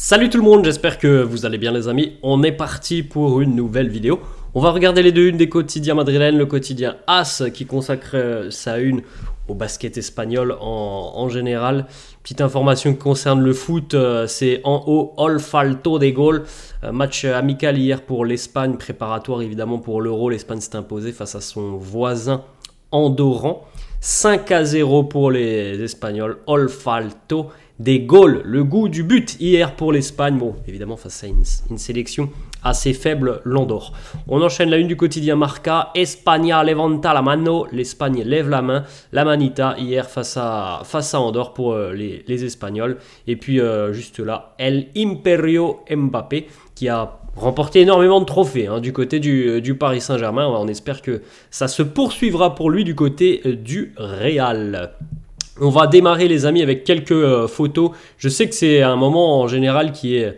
Salut tout le monde, j'espère que vous allez bien les amis. On est parti pour une nouvelle vidéo. On va regarder les deux unes des quotidiens madrilènes, le quotidien AS qui consacre sa une au basket espagnol en général. Petite information qui concerne le foot, c'est en haut All Falto de Gaulle. Match amical hier pour l'Espagne, préparatoire évidemment pour l'Euro. L'Espagne s'est imposée face à son voisin andorran. 5-0 pour les Espagnols, All Falto de Gaulle, le goût du but hier pour l'Espagne. Bon, évidemment, face à une sélection assez faible, l'Andorre. On enchaîne la une du quotidien Marca. España levanta la mano. L'Espagne lève la main. La manita hier face à Andorre pour les Espagnols. Et puis, juste là, El Imperio Mbappé qui a remporté énormément de trophées du côté du Paris Saint-Germain. On espère que ça se poursuivra pour lui du côté du Real. On va démarrer les amis avec quelques photos. Je sais que c'est un moment en général qui est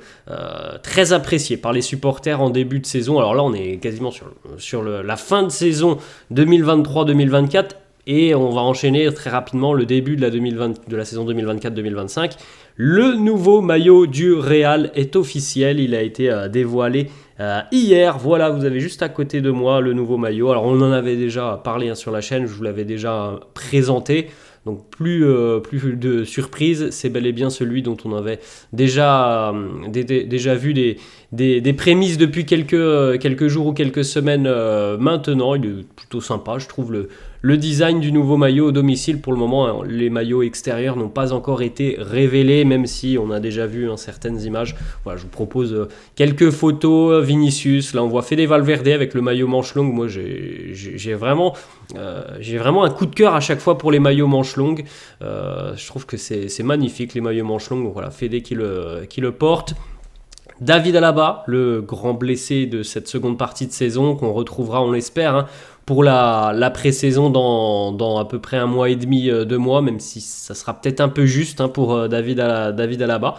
très apprécié par les supporters en début de saison. Alors là on est quasiment sur la fin de saison 2023-2024 et on va enchaîner très rapidement le début de la saison 2024-2025. Le nouveau maillot du Real est officiel, il a été dévoilé hier. Voilà, vous avez juste à côté de moi le nouveau maillot. Alors on en avait déjà parlé sur la chaîne, je vous l'avais déjà présenté. Donc plus de surprise, c'est bel et bien celui dont on avait déjà vu des prémices depuis quelques jours ou quelques semaines maintenant. Il est plutôt sympa, je trouve, le design du nouveau maillot au domicile. Pour le moment, les maillots extérieurs n'ont pas encore été révélés, même si on a déjà vu certaines images. Voilà, je vous propose quelques photos. Vinicius, là on voit Fede Valverde avec le maillot manche longue. Moi j'ai vraiment un coup de cœur à chaque fois pour les maillots manches longues. Je trouve que c'est magnifique les maillots manches longues. Donc voilà, Fede qui le porte. David Alaba, le grand blessé de cette seconde partie de saison, qu'on retrouvera, on l'espère, pour la pré-saison dans à peu près 1 mois et demi, 2 mois, même si ça sera peut-être un peu juste pour David Alaba.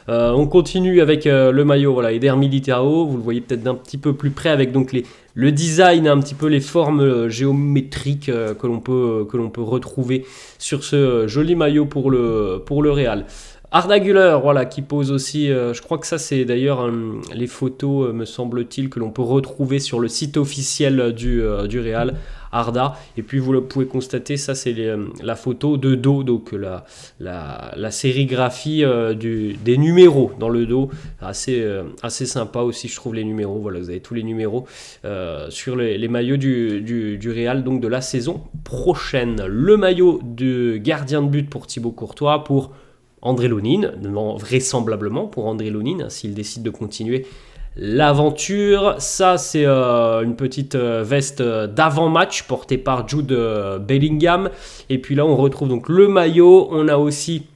On continue avec le maillot, voilà, Eder Militao, vous le voyez peut-être d'un petit peu plus près avec donc le design, un petit peu les formes géométriques que l'on peut retrouver sur ce joli maillot pour le Real. Arda Güler, voilà, qui pose aussi, je crois que ça c'est d'ailleurs les photos, me semble-t-il, que l'on peut retrouver sur le site officiel du Real, Arda. Et puis vous le pouvez constater, ça c'est la photo de dos, donc la sérigraphie des numéros dans le dos, assez sympa aussi je trouve les numéros. Voilà, vous avez tous les numéros sur les maillots du Real, donc de la saison prochaine. Le maillot de gardien de but pour Thibaut Courtois, pour André Lonin, vraisemblablement pour André Lonin, s'il décide de continuer l'aventure. Ça, c'est une petite veste d'avant-match portée par Jude Bellingham. Et puis là, on retrouve donc le maillot. On a aussi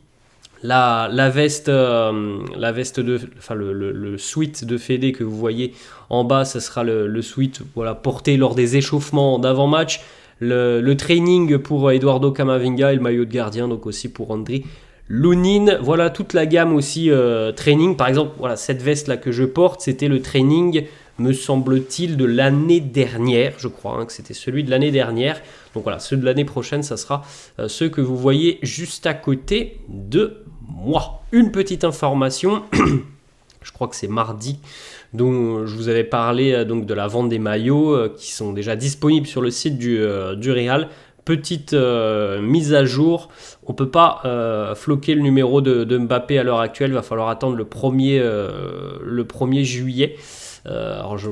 la veste le sweat de Fede que vous voyez en bas. Ce sera le sweat porté lors des échauffements d'avant-match. Le training pour Eduardo Camavinga et le maillot de gardien, donc aussi pour André Lonin. Voilà toute la gamme aussi training. Par exemple, voilà, cette veste là que je porte, c'était le training, me semble-t-il, de l'année dernière. Je crois que c'était celui de l'année dernière. Donc voilà, ceux de l'année prochaine, ça sera ceux que vous voyez juste à côté de moi. Une petite information, je crois que c'est mardi, dont je vous avais parlé donc de la vente des maillots qui sont déjà disponibles sur le site du Real. Petite mise à jour, on ne peut pas floquer le numéro de Mbappé à l'heure actuelle, il va falloir attendre le 1er juillet. Alors je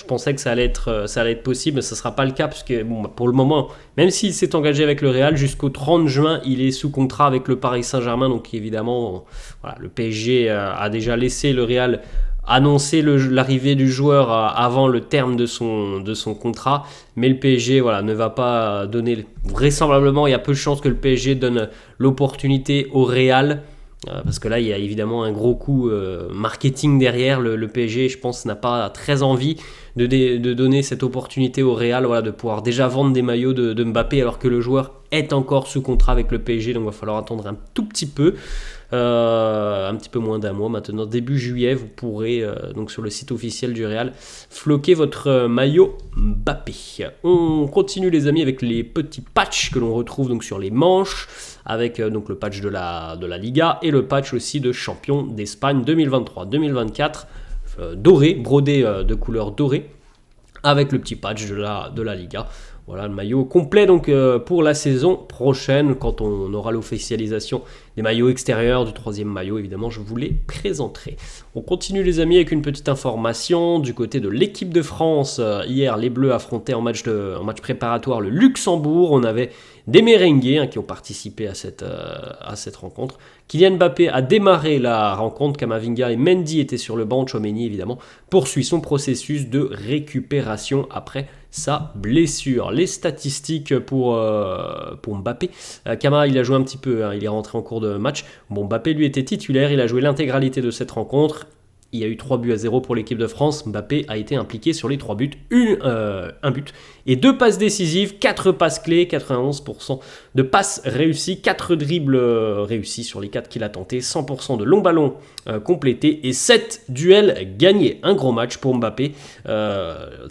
pensais que ça allait être possible, mais ce ne sera pas le cas, parce que pour le moment, même s'il s'est engagé avec le Real, jusqu'au 30 juin, il est sous contrat avec le Paris Saint-Germain, donc évidemment, voilà, le PSG a déjà laissé le Real annoncer l'arrivée du joueur avant le terme de son contrat, mais le PSG ne va pas donner, vraisemblablement il y a peu de chances que le PSG donne l'opportunité au Real, parce que là il y a évidemment un gros coup marketing derrière. Le PSG, je pense, n'a pas très envie de donner cette opportunité au Real, de pouvoir déjà vendre des maillots de Mbappé alors que le joueur est encore sous contrat avec le PSG, donc il va falloir attendre un tout petit peu. un petit peu moins d'un mois maintenant, début juillet, vous pourrez donc sur le site officiel du Real floquer votre maillot Mbappé. On continue les amis avec les petits patchs que l'on retrouve donc sur les manches, avec donc le patch de la Liga et le patch aussi de champion d'Espagne 2023-2024, doré, brodé de couleur dorée, avec le petit patch de la Liga. Voilà le maillot complet donc pour la saison prochaine, quand on aura l'officialisation des maillots extérieurs, du troisième maillot, évidemment, je vous les présenterai. On continue les amis avec une petite information du côté de l'équipe de France. Hier, les Bleus affrontaient en match préparatoire le Luxembourg. On avait des merengues qui ont participé à cette rencontre. Kylian Mbappé a démarré la rencontre, Camavinga et Mendy étaient sur le banc. Tchouaméni, évidemment, poursuit son processus de récupération après sa blessure. Les statistiques pour Mbappé. Kama, il a joué un petit peu, il est rentré en cours de match. Bon, Mbappé, lui, était titulaire, il a joué l'intégralité de cette rencontre. Il y a eu 3-0 pour l'équipe de France. Mbappé a été impliqué sur les 3 buts, un but et 2 passes décisives, 4 passes clés, 91% de passes réussies, 4 dribbles réussis sur les 4 qu'il a tentés, 100% de longs ballons complétés et 7 duels gagnés. Un gros match pour Mbappé.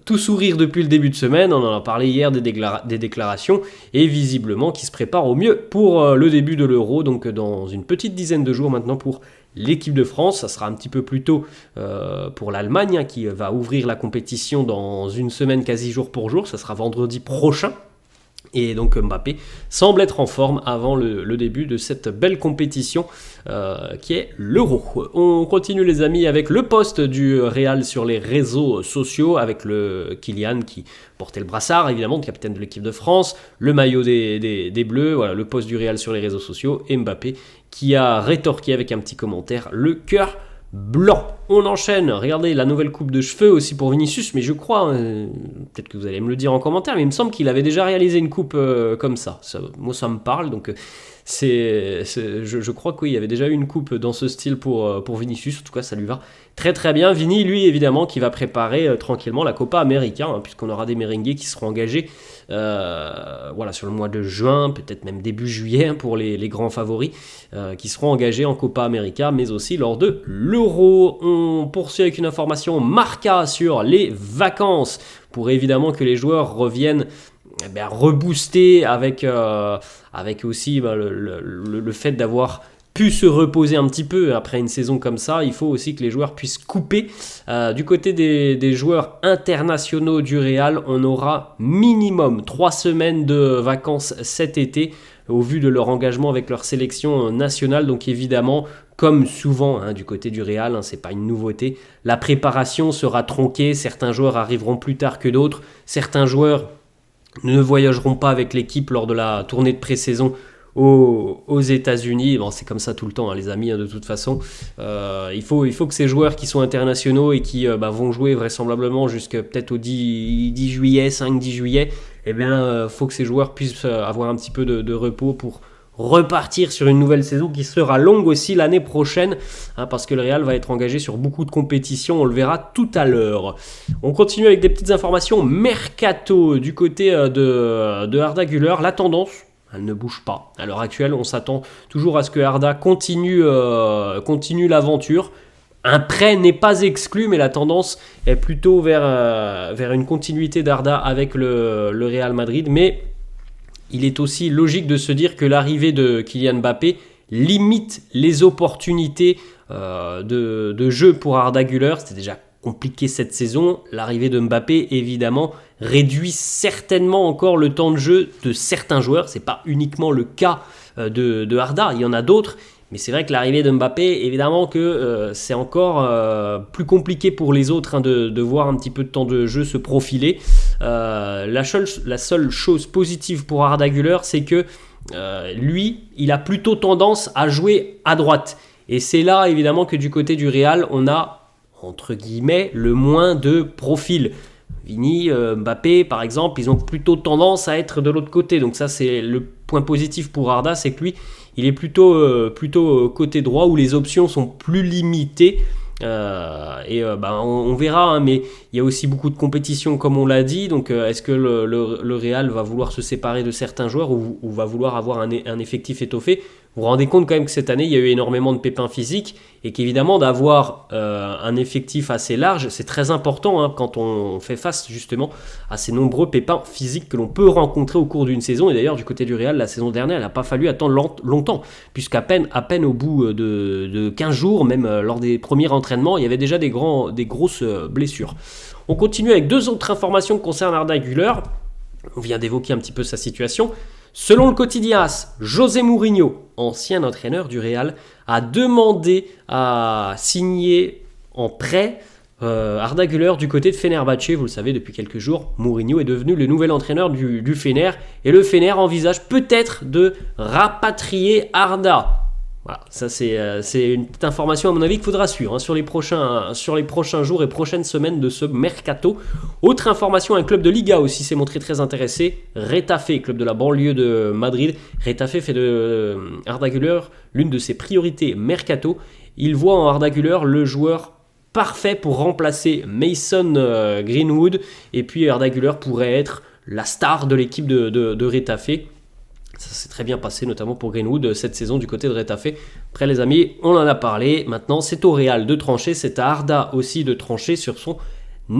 Tout sourire depuis le début de semaine, on en a parlé hier des déclarations et visiblement qui se prépare au mieux pour le début de l'Euro, donc dans une petite dizaine de jours maintenant pour l'équipe de France. Ça sera un petit peu plus tôt pour l'Allemagne qui va ouvrir la compétition dans une semaine quasi jour pour jour. Ça sera vendredi prochain. Et donc Mbappé semble être en forme avant le début de cette belle compétition qui est l'Euro. On continue les amis avec le post du Real sur les réseaux sociaux, avec le Kylian qui portait le brassard évidemment, de capitaine de l'équipe de France, le maillot des Bleus, voilà le post du Real sur les réseaux sociaux, et Mbappé qui a rétorqué avec un petit commentaire, le cœur blanc. On enchaîne, regardez la nouvelle coupe de cheveux aussi pour Vinicius, mais je crois, peut-être que vous allez me le dire en commentaire, mais il me semble qu'il avait déjà réalisé une coupe comme ça. Moi ça me parle, donc je crois qu'il y avait déjà eu une coupe dans ce style pour Vinicius, en tout cas ça lui va très très bien. Vini lui évidemment qui va préparer tranquillement la Copa América, puisqu'on aura des merengues qui seront engagés sur le mois de juin, peut-être même début juillet pour les grands favoris qui seront engagés en Copa América, mais aussi lors de l'Euro. On poursuit avec une information Marca sur les vacances, pour évidemment que les joueurs reviennent rebooster avec aussi le fait d'avoir pu se reposer un petit peu après une saison comme ça. Il faut aussi que les joueurs puissent couper. Du côté des joueurs internationaux du Real, on aura minimum 3 semaines de vacances cet été au vu de leur engagement avec leur sélection nationale. Donc évidemment, comme souvent du côté du Real, c'est pas une nouveauté, la préparation sera tronquée. Certains joueurs arriveront plus tard que d'autres. Certains joueurs ne voyageront pas avec l'équipe lors de la tournée de pré-saison aux États-Unis. Bon, c'est comme ça tout le temps, les amis, de toute façon. Il faut que ces joueurs qui sont internationaux et qui vont jouer vraisemblablement jusqu'à peut-être au 10 juillet, 5-10 juillet, faut que ces joueurs puissent avoir un petit peu de repos pour repartir sur une nouvelle saison qui sera longue aussi l'année prochaine, parce que le Real va être engagé sur beaucoup de compétitions, on le verra tout à l'heure. On continue avec des petites informations mercato du côté de Arda Güler. La tendance, elle ne bouge pas. À l'heure actuelle, on s'attend toujours à ce que Arda continue l'aventure. Un prêt n'est pas exclu, mais la tendance est plutôt vers une continuité d'Arda avec le Real Madrid. Mais il est aussi logique de se dire que l'arrivée de Kylian Mbappé limite les opportunités de jeu pour Arda Güler. C'était déjà compliqué cette saison. L'arrivée de Mbappé, évidemment, réduit certainement encore le temps de jeu de certains joueurs. Ce n'est pas uniquement le cas de Arda, il y en a d'autres. Mais c'est vrai que l'arrivée de Mbappé, évidemment que c'est encore plus compliqué pour les autres de voir un petit peu de temps de jeu se profiler. La seule chose positive pour Arda Güler, c'est que lui, il a plutôt tendance à jouer à droite. Et c'est là, évidemment, que du côté du Real, on a, entre guillemets, le moins de profil. Vini, Mbappé, par exemple, ils ont plutôt tendance à être de l'autre côté. Donc ça, c'est le point positif pour Arda, c'est que lui, il est plutôt côté droit où les options sont plus limitées. On verra, mais il y a aussi beaucoup de compétitions comme on l'a dit. Donc est-ce que le Real va vouloir se séparer de certains joueurs ou va vouloir avoir un effectif étoffé? Vous vous rendez compte quand même que cette année, il y a eu énormément de pépins physiques et qu'évidemment, d'avoir un effectif assez large, c'est très important quand on fait face justement à ces nombreux pépins physiques que l'on peut rencontrer au cours d'une saison. Et d'ailleurs, du côté du Real, la saison dernière, il n'a pas fallu attendre longtemps, puisqu'à peine au bout de 15 jours, même lors des premiers entraînements, il y avait déjà des grosses blessures. On continue avec 2 autres informations qui concernent Arda Güler. On vient d'évoquer un petit peu sa situation. Selon le quotidien AS, José Mourinho, ancien entraîneur du Real, a demandé à signer en prêt Arda Güler du côté de Fenerbahçe. Vous le savez, depuis quelques jours, Mourinho est devenu le nouvel entraîneur du Fener. Et le Fener envisage peut-être de rapatrier Arda. Voilà, ça c'est une petite information à mon avis qu'il faudra suivre sur les prochains jours et prochaines semaines de ce mercato. Autre information, un club de Liga aussi s'est montré très intéressé, Retafe, club de la banlieue de Madrid. Retafe fait de Arda Güler l'une de ses priorités mercato. Il voit en Arda Güler le joueur parfait pour remplacer Mason Greenwood, et puis Arda Güler pourrait être la star de l'équipe de Retafe. Ça s'est très bien passé, notamment pour Greenwood cette saison du côté de Retafe. Après les amis, on en a parlé. Maintenant, c'est au Real de trancher. C'est à Arda aussi de trancher sur son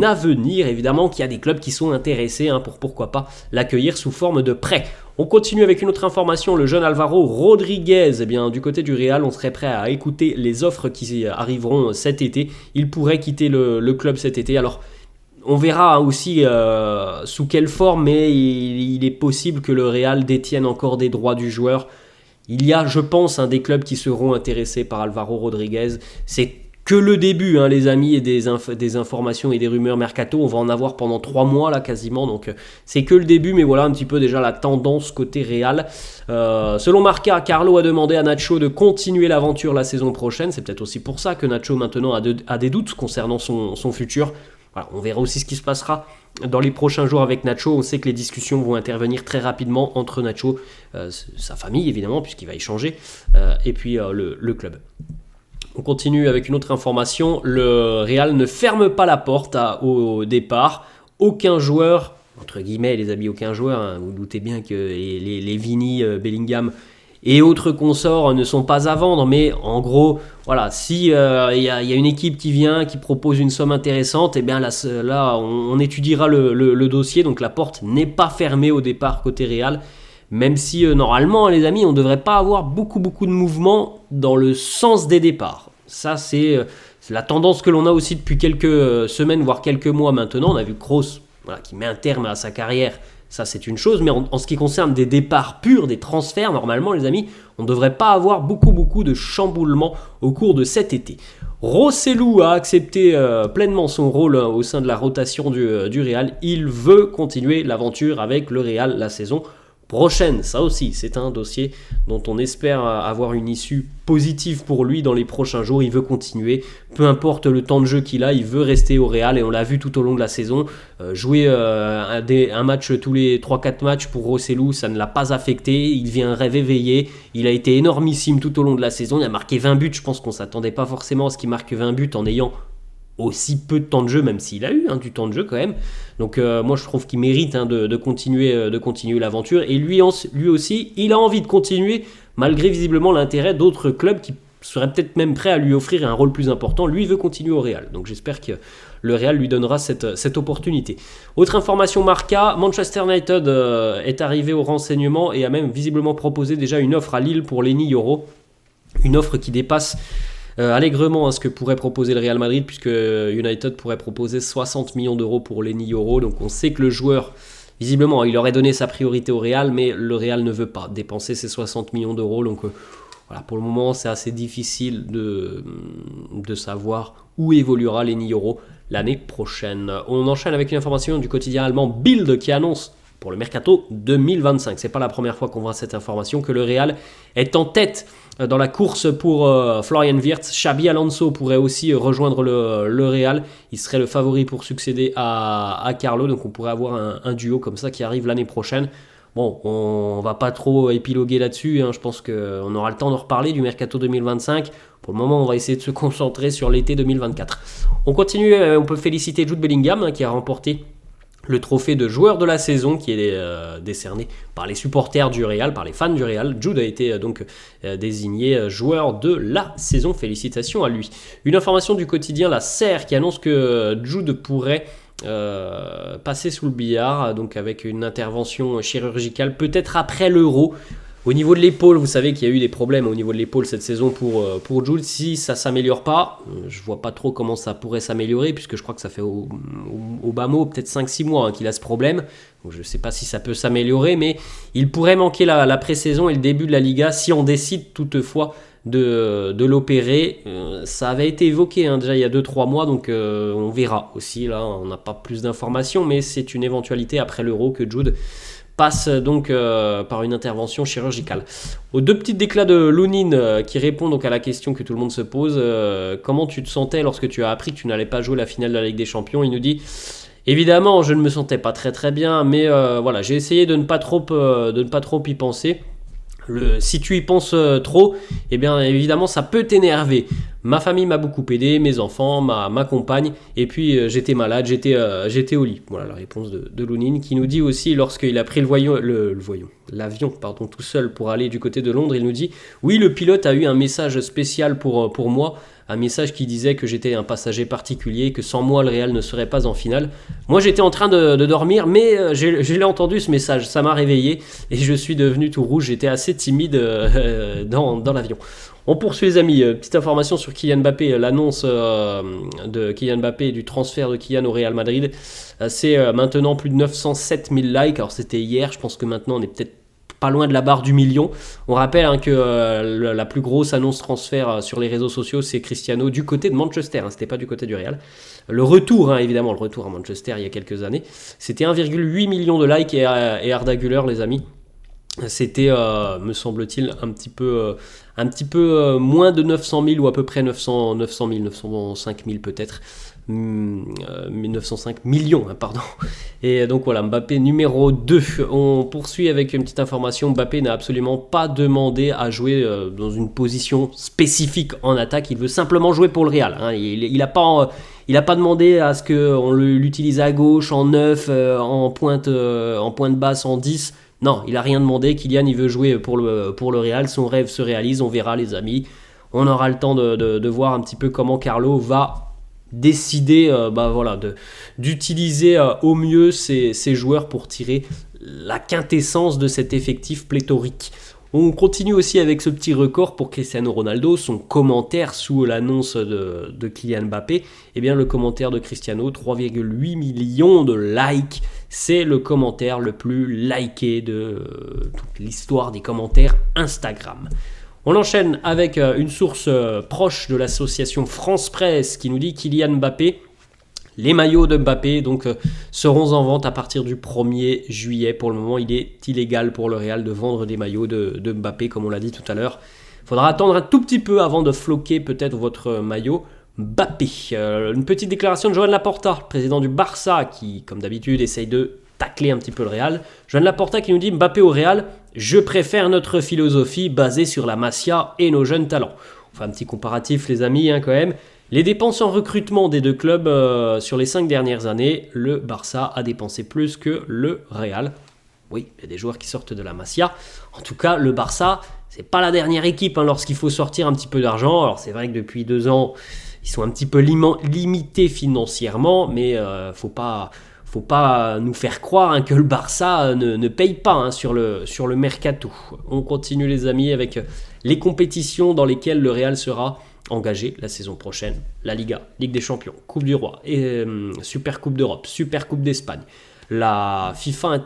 avenir. Évidemment qu'il y a des clubs qui sont intéressés pour pourquoi pas l'accueillir sous forme de prêt. On continue avec une autre information. Le jeune Alvaro Rodriguez, du côté du Real, on serait prêt à écouter les offres qui arriveront cet été. Il pourrait quitter le club cet été. Alors, on verra aussi sous quelle forme, mais il est possible que le Real détienne encore des droits du joueur. Il y a, je pense, des clubs qui seront intéressés par Alvaro Rodriguez. C'est que le début, les amis, et des informations et des rumeurs mercato. On va en avoir pendant 3 mois là quasiment, donc c'est que le début, mais voilà un petit peu déjà la tendance côté Real. Selon Marca, Carlo a demandé à Nacho de continuer l'aventure la saison prochaine. C'est peut-être aussi pour ça que Nacho maintenant a des doutes concernant son futur. Voilà, on verra aussi ce qui se passera dans les prochains jours avec Nacho. On sait que les discussions vont intervenir très rapidement entre Nacho, sa famille évidemment, puisqu'il va y changer, et puis le club. On continue avec une autre information. Le Real ne ferme pas la porte au départ. Aucun joueur, entre guillemets les amis, aucun joueur, vous doutez bien que les Vini, Bellingham et autres consorts ne sont pas à vendre, mais en gros, voilà, si y a une équipe qui vient, qui propose une somme intéressante, et bien là on étudiera le dossier, donc la porte n'est pas fermée au départ côté Real, même si normalement, les amis, on ne devrait pas avoir beaucoup de mouvements dans le sens des départs. Ça, c'est la tendance que l'on a aussi depuis quelques semaines, voire quelques mois maintenant. On a vu Kroos qui met un terme à sa carrière. Ça, c'est une chose, mais en ce qui concerne des départs purs, des transferts, normalement, les amis, on ne devrait pas avoir beaucoup de chamboulements au cours de cet été. Rossellou a accepté pleinement son rôle au sein de la rotation du Real. Il veut continuer l'aventure avec le Real la saison prochaine. Ça aussi, c'est un dossier dont on espère avoir une issue positive pour lui dans les prochains jours. Il veut continuer, peu importe le temps de jeu qu'il a, il veut rester au Real, et on l'a vu tout au long de la saison. Jouer un match tous les 3-4 matchs pour Rossellou, ça ne l'a pas affecté. Il vient réveiller, il a été énormissime tout au long de la saison. Il a marqué 20 buts, je pense qu'on ne s'attendait pas forcément à ce qu'il marque 20 buts en ayant aussi peu de temps de jeu, même s'il a eu du temps de jeu quand même. Donc moi je trouve qu'il mérite de continuer l'aventure, et lui aussi il a envie de continuer malgré visiblement l'intérêt d'autres clubs qui seraient peut-être même prêts à lui offrir un rôle plus important. Lui veut continuer au Real, donc j'espère que le Real lui donnera cette opportunité. Autre information Marca, Manchester United est arrivé au renseignement et a même visiblement proposé déjà une offre à Lille pour Lenny Yoro, une offre qui dépasse allègrement ce que pourrait proposer le Real Madrid, puisque United pourrait proposer 60 millions d'euros pour Lenny Yoro. Donc on sait que le joueur, visiblement, il aurait donné sa priorité au Real, mais le Real ne veut pas dépenser ces 60 millions d'euros. Donc voilà, pour le moment, c'est assez difficile de savoir où évoluera Lenny Yoro l'année prochaine. On enchaîne avec une information du quotidien allemand Bild qui annonce pour le mercato 2025. C'est pas la première fois qu'on voit cette information, que le Real est en tête dans la course pour Florian Wirtz. Xabi Alonso pourrait aussi rejoindre le Real. Il serait le favori pour succéder à Carlo. Donc on pourrait avoir un duo comme ça qui arrive l'année prochaine. Bon, on va pas trop épiloguer là-dessus. Je pense qu'on aura le temps d'en reparler du mercato 2025. Pour le moment, on va essayer de se concentrer sur l'été 2024. On continue. On peut féliciter Jude Bellingham qui a remporté le trophée de joueur de la saison qui est décerné par les supporters du Real, par les fans du Real. Jude a été donc désigné joueur de la saison. Félicitations à lui. Une information du quotidien La Serre qui annonce que Jude pourrait passer sous le billard, donc avec une intervention chirurgicale peut-être après l'Euro. Au niveau de l'épaule, vous savez qu'il y a eu des problèmes au niveau de l'épaule cette saison pour Jude. Si ça ne s'améliore pas, je ne vois pas trop comment ça pourrait s'améliorer, puisque je crois que ça fait au bas mot peut-être 5-6 mois qu'il a ce problème. Donc je ne sais pas si ça peut s'améliorer, mais il pourrait manquer la pré-saison et le début de la Liga si on décide toutefois de l'opérer. Ça avait été évoqué déjà il y a 2-3 mois, donc on verra aussi. Là, on n'a pas plus d'informations, mais c'est une éventualité après l'Euro que Jude passe donc par une intervention chirurgicale. Aux deux petites déclats de Lunin qui répond donc à la question que tout le monde se pose. Comment tu te sentais lorsque tu as appris que tu n'allais pas jouer la finale de la Ligue des Champions? Il nous dit: évidemment, je ne me sentais pas très bien, mais voilà, j'ai essayé de ne pas trop y penser. Si tu y penses trop, eh bien évidemment ça peut t'énerver. Ma famille m'a beaucoup aidé, mes enfants, ma compagne, et puis j'étais malade, j'étais au lit. Voilà la réponse de Lunin, qui nous dit aussi, lorsqu'il a pris l'avion tout seul pour aller du côté de Londres, il nous dit: oui, le pilote a eu un message spécial pour moi, un message qui disait que j'étais un passager particulier, que sans moi le Real ne serait pas en finale. Moi j'étais en train de dormir, mais je l'ai entendu ce message, ça m'a réveillé et je suis devenu tout rouge, j'étais assez timide dans l'avion. On poursuit les amis, petite information sur Kylian Mbappé, l'annonce de Kylian Mbappé et du transfert de Kylian au Real Madrid. C'est maintenant plus de 907 000 likes, alors c'était hier, je pense que maintenant on est peut-être pas loin de la barre du million. On rappelle que la plus grosse annonce transfert sur les réseaux sociaux, c'est Cristiano du côté de Manchester, c'était pas du côté du Real. Le retour, évidemment, le retour à Manchester il y a quelques années, c'était 1,8 million de likes et Arda Güler, les amis. C'était, me semble-t-il, un petit peu moins de 900 000 ou à peu près 900 000, 905 000 peut-être. 905 millions, pardon. Et donc voilà, Mbappé numéro 2. On poursuit avec une petite information. Mbappé n'a absolument pas demandé à jouer dans une position spécifique en attaque. Il veut simplement jouer pour le Real. Il n'a pas demandé à ce qu'on l'utilise à gauche, en 9, en pointe basse, en 10. Non, il n'a rien demandé. Kylian, il veut jouer pour le Real. Son rêve se réalise. On verra, les amis. On aura le temps de voir un petit peu comment Carlo va décider d'utiliser au mieux ces joueurs pour tirer la quintessence de cet effectif pléthorique. On continue aussi avec ce petit record pour Cristiano Ronaldo, son commentaire sous l'annonce de Kylian Mbappé. Eh bien, le commentaire de Cristiano, 3,8 millions de likes. C'est le commentaire le plus liké de toute l'histoire des commentaires Instagram. On enchaîne avec une source proche de l'association France Presse qui nous dit: Kylian Mbappé, les maillots de Mbappé donc, seront en vente à partir du 1er juillet. Pour le moment, il est illégal pour le Real de vendre des maillots de Mbappé, comme on l'a dit tout à l'heure. Il faudra attendre un tout petit peu avant de floquer peut-être votre maillot Mbappé. Une petite déclaration de Joan Laporta, président du Barça, qui, comme d'habitude, essaye de tacler un petit peu le Real. Joan Laporta qui nous dit: Mbappé au Real, je préfère notre philosophie basée sur la Masia et nos jeunes talents. On fait un petit comparatif, les amis, quand même. Les dépenses en recrutement des deux clubs sur les 5 dernières années, le Barça a dépensé plus que le Real. Oui, il y a des joueurs qui sortent de la Masia. En tout cas, le Barça, c'est pas la dernière équipe lorsqu'il faut sortir un petit peu d'argent. Alors c'est vrai que depuis 2 ans, ils sont un petit peu limités financièrement, mais faut pas nous faire croire que le Barça ne paye pas sur le mercato. On continue, les amis, avec les compétitions dans lesquelles le Real sera engagé la saison prochaine. La Liga, Ligue des Champions, Coupe du Roi, et Super Coupe d'Europe, Super Coupe d'Espagne, la FIFA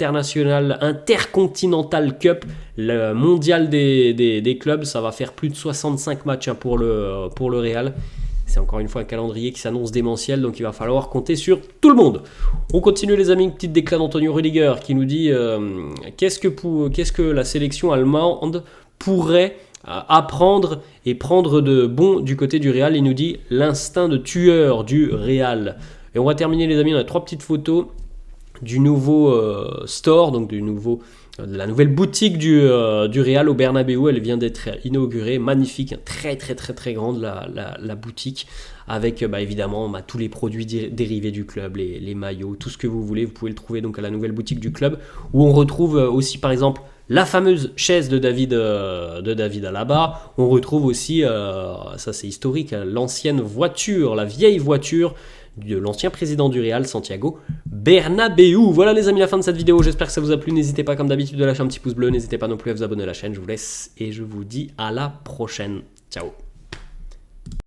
Intercontinental Cup, le mondial des clubs. Ça va faire plus de 65 matchs pour le Real. C'est encore une fois un calendrier qui s'annonce démentiel, donc il va falloir compter sur tout le monde. On continue, les amis, une petite déclat d'Antonio Rüdiger qui nous dit qu'est-ce que la sélection allemande pourrait apprendre et prendre de bon du côté du Real. Il nous dit l'instinct de tueur du Real. Et on va terminer, les amis, on a 3 petites photos du nouveau store, donc du nouveau la nouvelle boutique du Real au Bernabéu. Elle vient d'être inaugurée, magnifique, très grande la boutique, avec évidemment tous les produits dérivés du club, les maillots, tout ce que vous voulez. Vous pouvez le trouver donc à la nouvelle boutique du club, où on retrouve aussi par exemple la fameuse chaise de David Alaba. On retrouve aussi, ça c'est historique, l'ancienne voiture, la vieille voiture de l'ancien président du Real, Santiago Bernabéu. Voilà les amis, la fin de cette vidéo. J'espère que ça vous a plu. N'hésitez pas comme d'habitude de lâcher un petit pouce bleu. N'hésitez pas non plus à vous abonner à la chaîne. Je vous laisse et je vous dis à la prochaine. Ciao.